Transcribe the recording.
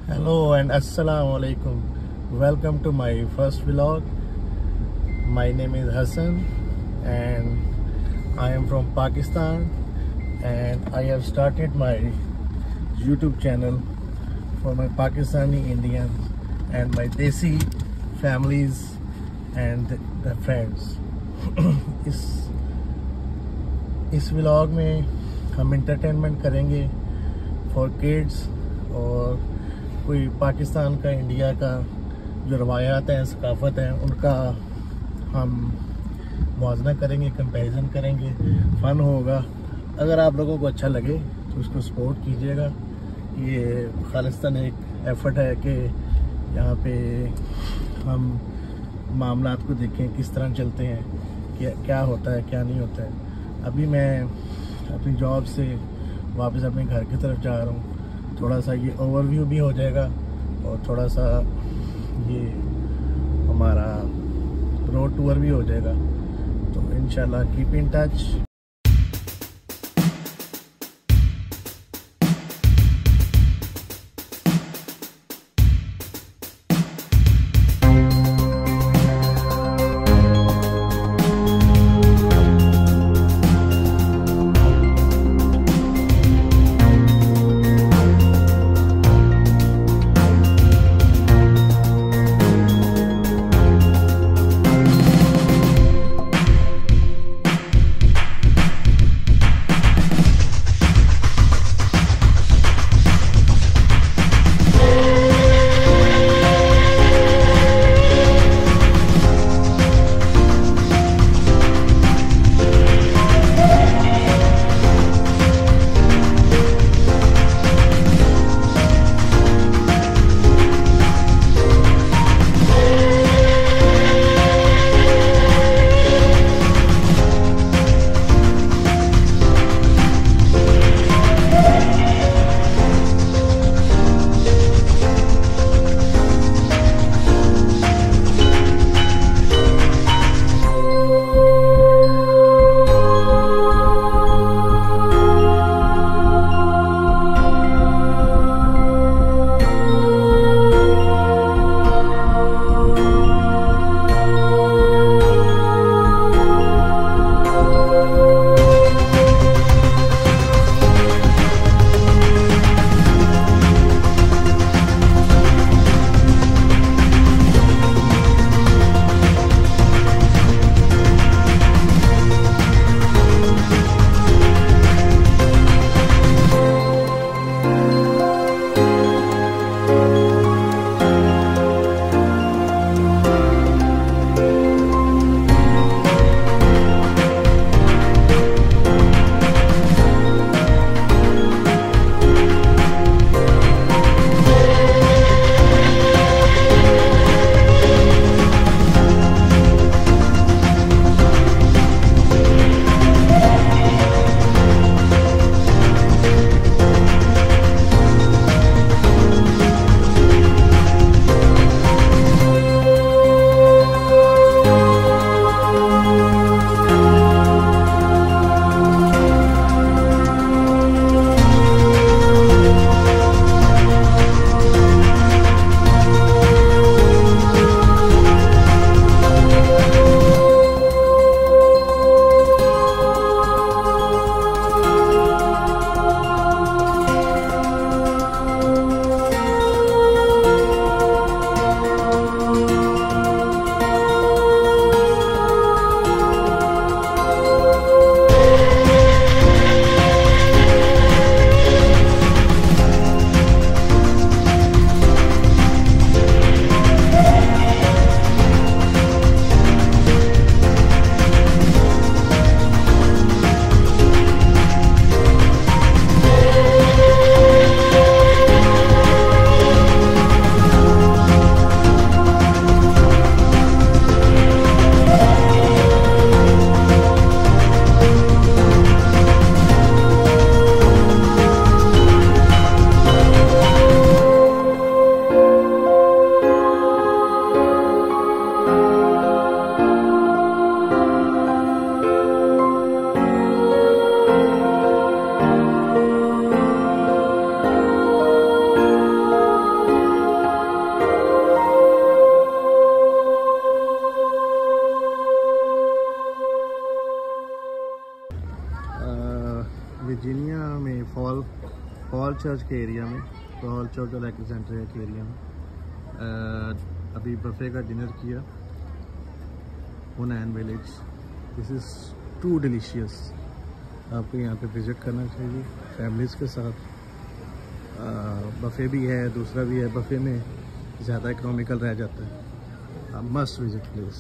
Hello and Assalamu alaikum. Welcome to my first vlog. My name is Hassan and I am from Pakistan, and I have started my YouTube channel for my Pakistani Indians and my Desi families and the friends. इस vlog में हम entertainment करेंगे for kids और कोई पाकिस्तान का, India का जो रवायात हैं, सकाफ़त हैं, उनका हम मुआवजा करेंगे, कंपैरिजन करेंगे, फ़न होगा। अगर आप लोगों को अच्छा लगे तो उसको सपोर्ट कीजिएगा। ये खालिस्तान एक एफ़र्ट है कि यहाँ पे हम मामलात को देखें किस तरह चलते हैं, क्या होता है, क्या नहीं होता है। अभी मैं अपनी जॉब से वापस अपने घर की तरफ जा रहा हूँ। थोड़ा सा ये ओवरव्यू भी हो जाएगा और थोड़ा सा ये हमारा रोड टूर भी हो जाएगा। तो इंशाल्लाह कीप इन टच। चर्च के एरिया में, लाहौर चर्च और एलेक्जेंड्रिया के एरिया में। अभी बफे का डिनर किया Hunain village. This is too delicious. आपको यहाँ पे विज़िट करना चाहिए फैमिलीज़ के साथ। बफे भी है, दूसरा भी है, बफे में ज़्यादा इकोनॉमिकल रह जाता है। Must visit place.